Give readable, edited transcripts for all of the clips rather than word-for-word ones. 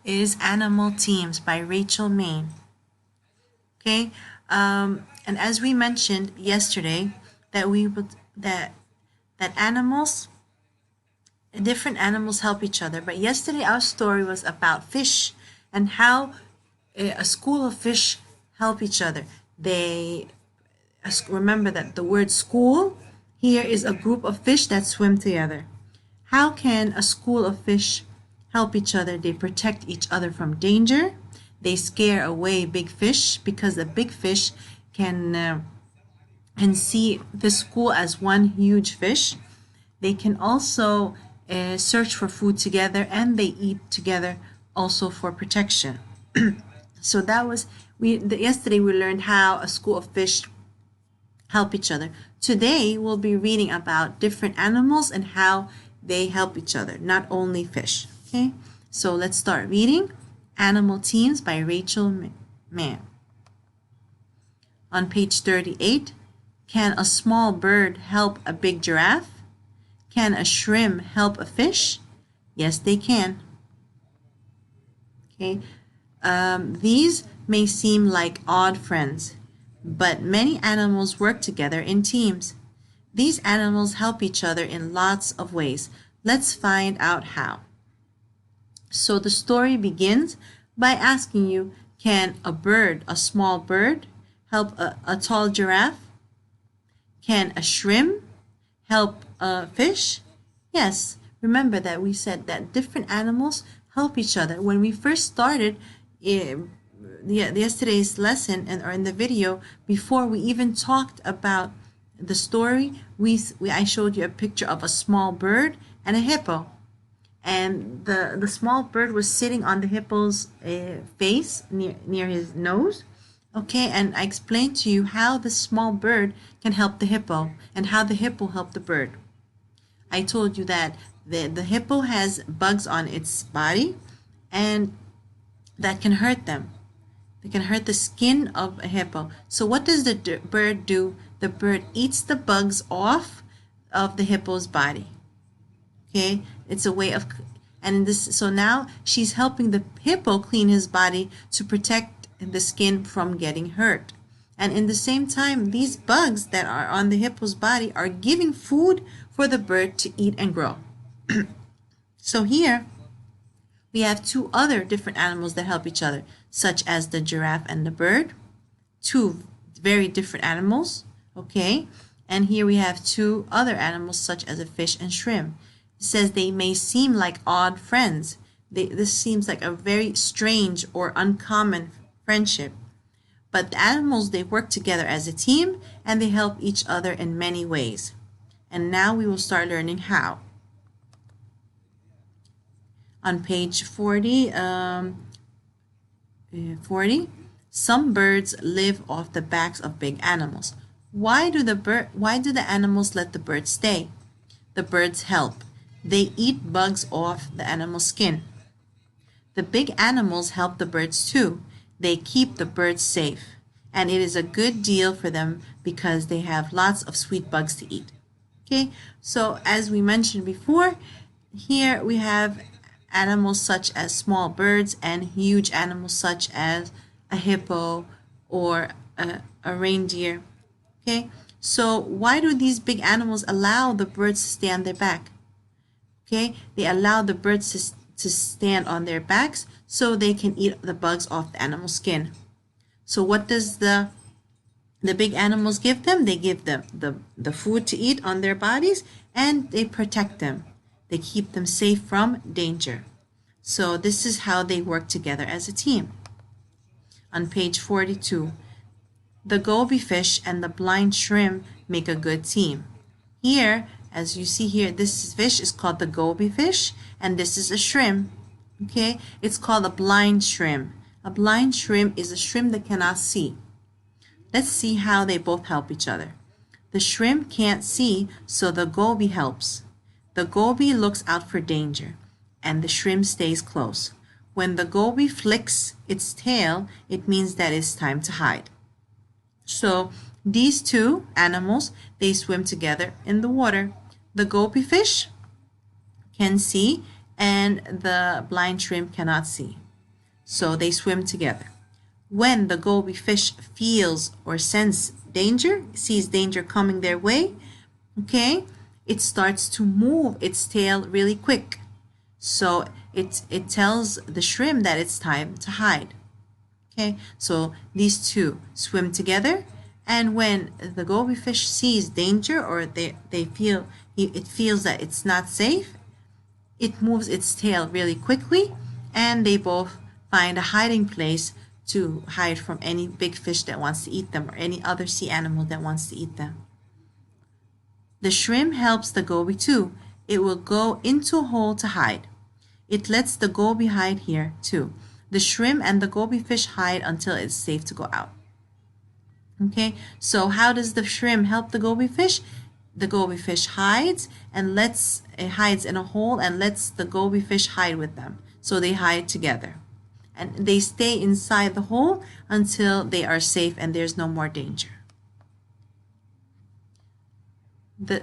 is Animal Teams by Rachel Main. Okay, and as we mentioned yesterday, that we would that animals, different animals help each other. But yesterday our story was about fish and how a school of fish help each other. They remember that the word school here is a group of fish that swim together. How can a school of fish help each other? They protect each other from danger. They scare away big fish because the big fish can see the school as one huge fish. They can also search for food together, and they eat together also for protection. So that was yesterday we learned how a school of fish help each other. Today we'll be reading about different animals and how they help each other, not only fish. Okay, so let's start reading Animal Teams by Rachel Mann. On page 38, can a small bird help a big giraffe? Can a shrimp help a fish? Yes, they can. Okay, these may seem like odd friends, but many animals work together in teams. These animals help each other in lots of ways. Let's find out how. So the story begins by asking you, can a small bird, help a tall giraffe? Can a shrimp help a fish? Yes, remember that we said that different animals help each other. When we first started yesterday's lesson or in the video, before we even talked about the story, I showed you a picture of a small bird and a hippo. And the small bird was sitting on the hippo's face near his nose. Okay, and I explained to you how the small bird can help the hippo and how the hippo helped the bird. I told you that the hippo has bugs on its body and that can hurt them. They can hurt the skin of a hippo. So what does the bird do? The bird eats the bugs off of the hippo's body. Okay, it's a way of, so now she's helping the hippo clean his body to protect the skin from getting hurt. And in the same time, these bugs that are on the hippo's body are giving food for the bird to eat and grow. So here we have two other different animals that help each other, such as the giraffe and the bird. Two very different animals, okay? And here we have two other animals, such as a fish and shrimp. It says they may seem like odd friends. This seems like a very strange or uncommon friendship. But the animals, they work together as a team and they help each other in many ways. And now we will start learning how. On page 40, some birds live off the backs of big animals. Why do the animals let the birds stay? The birds help. They eat bugs off the animal's skin. The big animals help the birds too. They keep the birds safe. And it is a good deal for them because they have lots of sweet bugs to eat. Okay, so as we mentioned before, here we have animals such as small birds and huge animals such as a hippo or a reindeer. Okay, so why do these big animals allow the birds to stay on their back? Okay, they allow the birds to stand on their backs so they can eat the bugs off the animal's skin. So what does the big animals give them? They give them the food to eat on their bodies and they protect them. They keep them safe from danger. So this is how they work together as a team. On page 42, the goby fish and the blind shrimp make a good team. Here, as you see here, this fish is called the goby fish and this is a shrimp. Okay, it's called a blind shrimp. A blind shrimp is a shrimp that cannot see. Let's see how they both help each other. The shrimp can't see, so the goby helps. The goby looks out for danger, and the shrimp stays close. When the goby flicks its tail, it means that it's time to hide. So these two animals, they swim together in the water. The goby fish can see, and the blind shrimp cannot see. So they swim together. When the goby fish feels or senses danger, sees danger coming their way, okay, it starts to move its tail really quick. So it tells the shrimp that it's time to hide. Okay, so these two swim together, and when the goby fish sees danger or they feel it feels that it's not safe, it moves its tail really quickly, and they both find a hiding place to hide from any big fish that wants to eat them or any other sea animal that wants to eat them. The shrimp helps the goby too. It will go into a hole to hide. It lets the goby hide here too. The shrimp and the goby fish hide until it's safe to go out. Okay, so how does the shrimp help the goby fish? The goby fish hides hides in a hole and lets the goby fish hide with them. So they hide together. And they stay inside the hole until they are safe and there's no more danger. The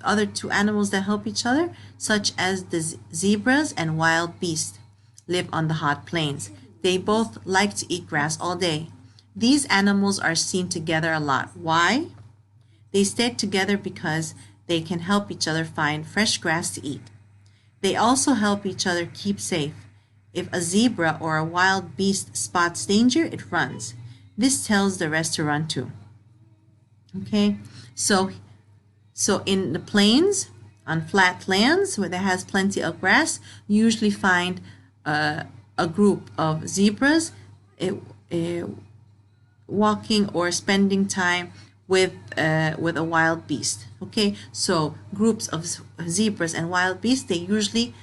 other two animals that help each other, such as the zebras and wild beasts, live on the hot plains. They both like to eat grass all day. These animals are seen together a lot. Why? They stay together because they can help each other find fresh grass to eat. They also help each other keep safe. If a zebra or a wild beast spots danger, it runs. This tells the rest to run too. Okay, so in the plains, on flat lands where there has plenty of grass, you usually find a group of zebras walking or spending time with a wild beast. Okay, so groups of zebras and wild beasts, they usually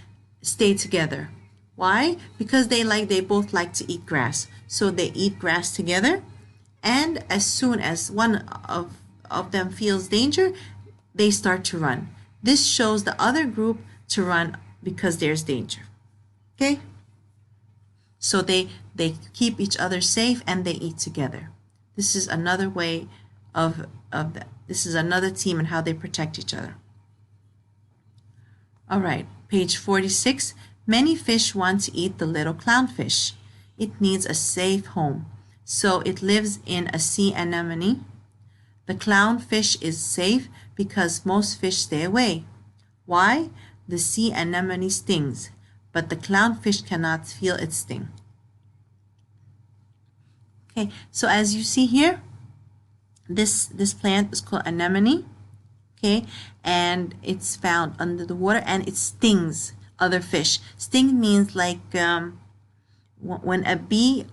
stay together. Why? Because they both like to eat grass. So they eat grass together, and as soon as one of them feels danger, they start to run. This shows the other group to run because there's danger. Okay? So they keep each other safe and they eat together. This is another way of that. This is another team and how they protect each other. All right, page 46. Many fish want to eat the little clownfish. It needs a safe home, so it lives in a sea anemone. The clownfish is safe because most fish stay away. Why? The sea anemone stings, but the clownfish cannot feel its sting. Okay, so as you see here, this plant is called anemone. Okay, and it's found under the water and it stings other fish. Sting means like when a bee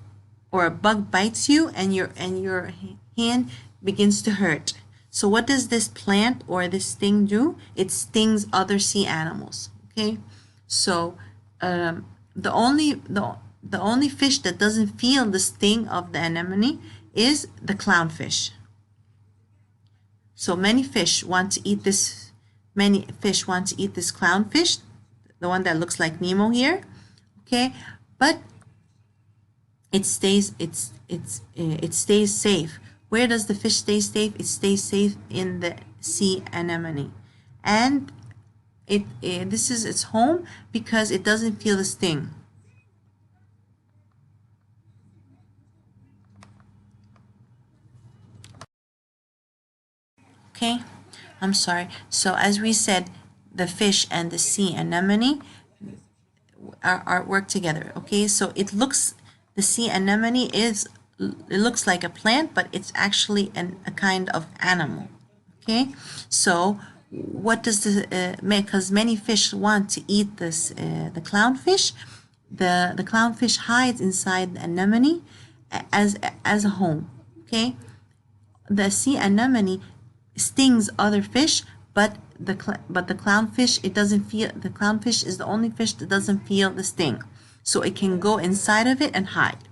or a bug bites you and your hand begins to hurt. So what does this plant or this sting do? It stings other sea animals. Okay, so the only fish that doesn't feel the sting of the anemone is the clownfish. So many fish want to eat this. Many fish want to eat this clownfish, the one that looks like Nemo here. Okay, but it stays safe. Where does the fish stay safe? It stays safe in the sea anemone, and this is its home because it doesn't feel the sting. Okay, I'm sorry. So as we said, the fish and the sea anemone are work together. Okay, so the sea anemone looks like a plant, but it's actually a kind of animal. Okay, so what does because many fish want to eat the clownfish. The clownfish hides inside the anemone as a home. Okay, the sea anemone stings other fish, but the clownfish, it doesn't feel. The clownfish is the only fish that doesn't feel the sting, so it can go inside of it and hide.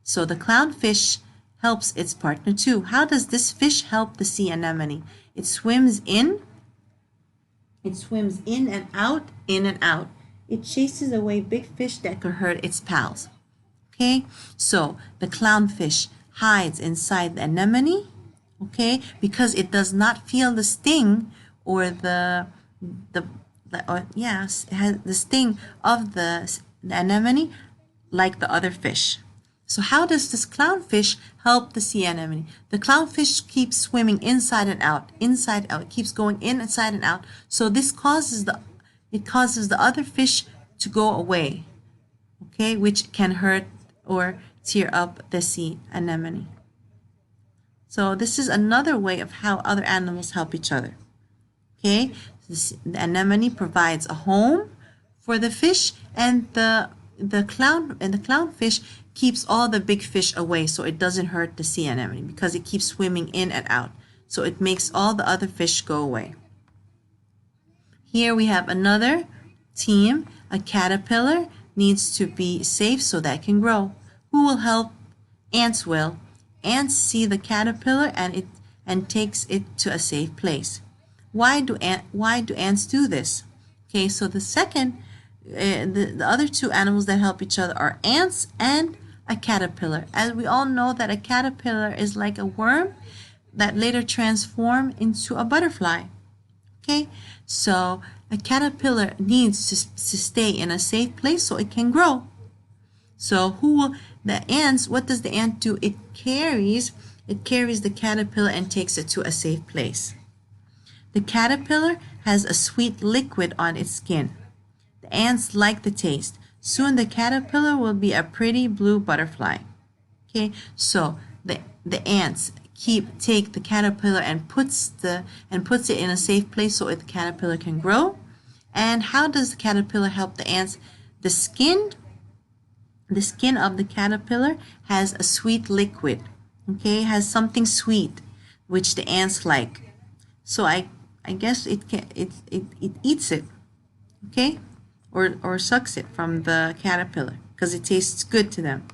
So the clownfish helps its partner too. How does this fish help the sea anemone? It swims in and out, in and out. It chases away big fish that could hurt its pals. Okay, so the clownfish hides inside the anemone, okay, because it does not feel the sting or it has the sting of the the anemone like the other fish. So how does this clownfish help the sea anemone? The clownfish keeps swimming inside and out, inside out. It keeps going inside and out. So this causes the other fish to go away, okay, which can hurt or tear up the sea anemone. So this is another way of how other animals help each other. Okay, the anemone provides a home for the fish, and the clownfish keeps all the big fish away, so it doesn't hurt the sea anemone because it keeps swimming in and out. So it makes all the other fish go away. Here we have another team. A caterpillar needs to be safe so that it can grow. Who will help? Ants will. Ants see the caterpillar and takes it to a safe place. Why do ants do this? Okay, so the other two animals that help each other are ants and a caterpillar. As we all know that a caterpillar is like a worm that later transforms into a butterfly. Okay, so a caterpillar needs to stay in a safe place so it can grow. So what does the ant do? It carries the caterpillar and takes it to a safe place. The caterpillar has a sweet liquid on its skin. The ants like the taste. Soon the caterpillar will be a pretty blue butterfly. Okay, so the ants take the caterpillar and puts it in a safe place so the caterpillar can grow. And how does the caterpillar help the ants? The skin of the caterpillar has a sweet liquid. Okay, has something sweet which the ants like. So I guess it eats it. Okay, or sucks it from the caterpillar because it tastes good to them.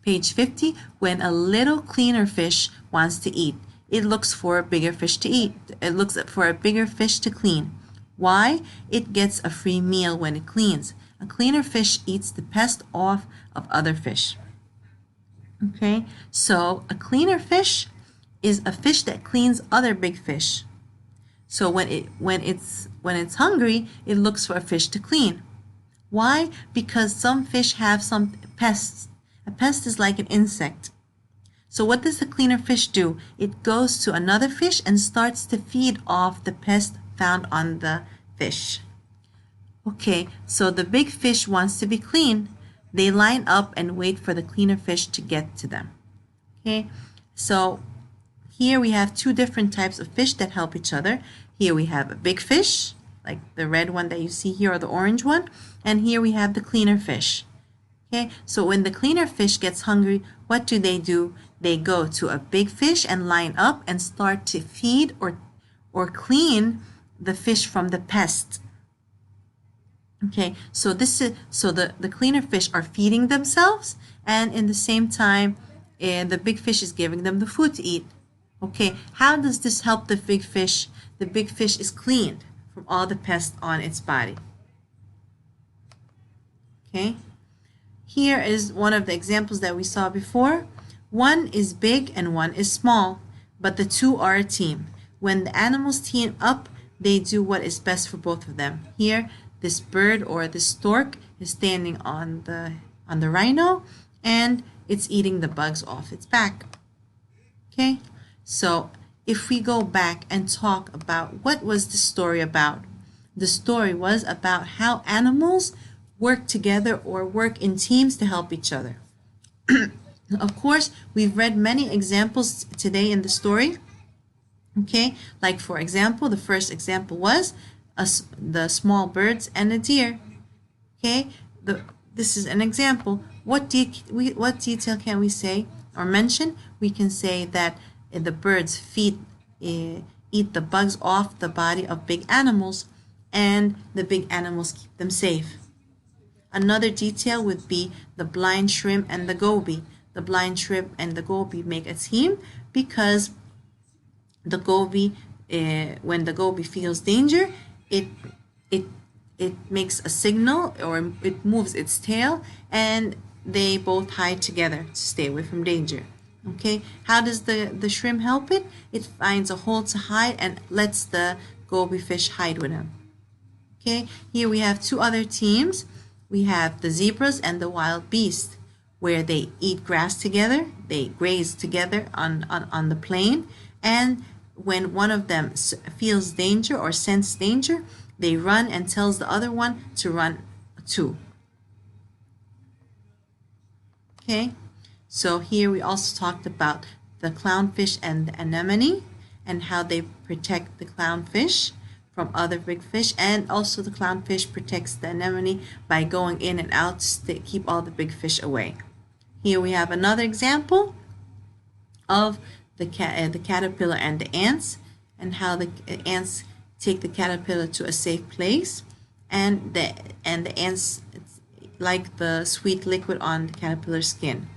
Page 50, when a little cleaner fish wants to eat, it looks for a bigger fish to eat. It looks for a bigger fish to clean. Why? It gets a free meal when it cleans. A cleaner fish eats the pest off of other fish. Okay, so a cleaner fish is a fish that cleans other big fish. So when it's hungry, it looks for a fish to clean. Why? Because some fish have some pests. A pest is like an insect. So what does the cleaner fish do? It goes to another fish and starts to feed off the pest found on the fish. Okay, so the big fish wants to be clean. They line up and wait for the cleaner fish to get to them. Okay, so here we have two different types of fish that help each other. Here we have a big fish, like the red one that you see here or the orange one. And here we have the cleaner fish. Okay, so when the cleaner fish gets hungry, what do? They go to a big fish and line up and start to feed or clean the fish from the pest. Okay, so the cleaner fish are feeding themselves, and in the same time, the big fish is giving them the food to eat. Okay, how does this help the big fish? The big fish is cleaned from all the pests on its body. Okay, here is one of the examples that we saw before. One is big and one is small, but the two are a team. When the animals team up, they do what is best for both of them. Here, this bird or this stork is standing on the rhino, and it's eating the bugs off its back. Okay, so if we go back and talk about what was the story about, the story was about how animals work together or work in teams to help each other. Of course, we've read many examples today in the story. Okay, like for example, the first example was the small birds and the deer. Okay, this is an example. What detail can we say or mention? We can say that the birds eat the bugs off the body of big animals, and the big animals keep them safe. Another detail would be the blind shrimp and the goby. The blind shrimp and the goby make a team because the goby, when the goby feels danger, it makes a signal or it moves its tail, and they both hide together to stay away from danger. Okay, how does the shrimp help it? It finds a hole to hide and lets the goby fish hide with him. Okay, here we have two other teams. We have the zebras and the wild beasts, where they eat grass together, they graze together on the plain, and when one of them feels danger or sense danger, they run and tells the other one to run too. Okay, so here we also talked about the clownfish and the anemone and how they protect the clownfish from other big fish, and also the clownfish protects the anemone by going in and out to keep all the big fish away. Here we have another example of the caterpillar and the ants, and how the ants take the caterpillar to a safe place, and the ants like the sweet liquid on the caterpillar's skin.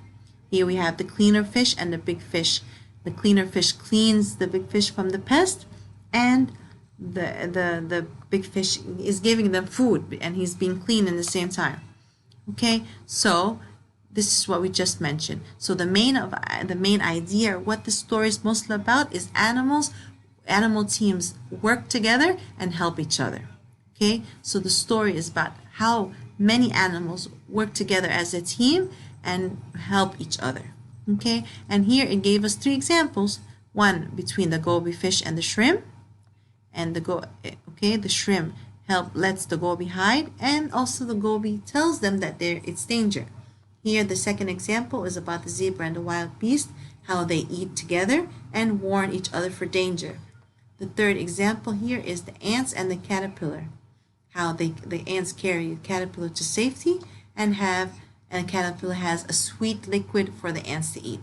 Here we have the cleaner fish and the big fish. The cleaner fish cleans the big fish from the pest, and the big fish is giving them food, and he's being clean in the same time. Okay, so this is what we just mentioned. So the main idea, what the story is mostly about, is animal teams work together and help each other. Okay, so the story is about how many animals work together as a team and help each other. Okay, and here it gave us three examples. One between the goby fish and the shrimp, and the shrimp lets the goby hide, and also the goby tells them that it's danger. Here the second example is about the zebra and the wild beast, how they eat together and warn each other for danger. The third example here is the ants and the caterpillar, how the ants carry the caterpillar to safety, and the caterpillar has a sweet liquid for the ants to eat.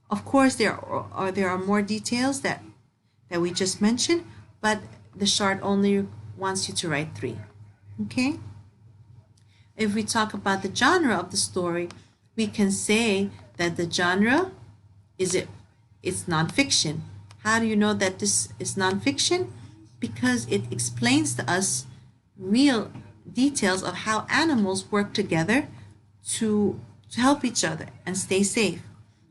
Of course, there are more details that we just mentioned, but the chart only wants you to write 3. Okay? If we talk about the genre of the story, we can say that the genre it's nonfiction. How do you know that this is nonfiction? Because it explains to us real details of how animals work together to help each other and stay safe.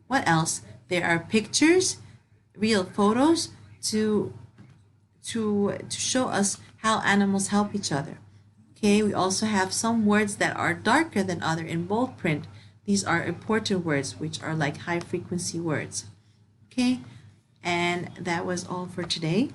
What else? There are pictures, real photos to show us how animals help each other. Okay, we also have some words that are darker than other in bold print. These are important words, which are like high frequency words. Okay, and that was all for today.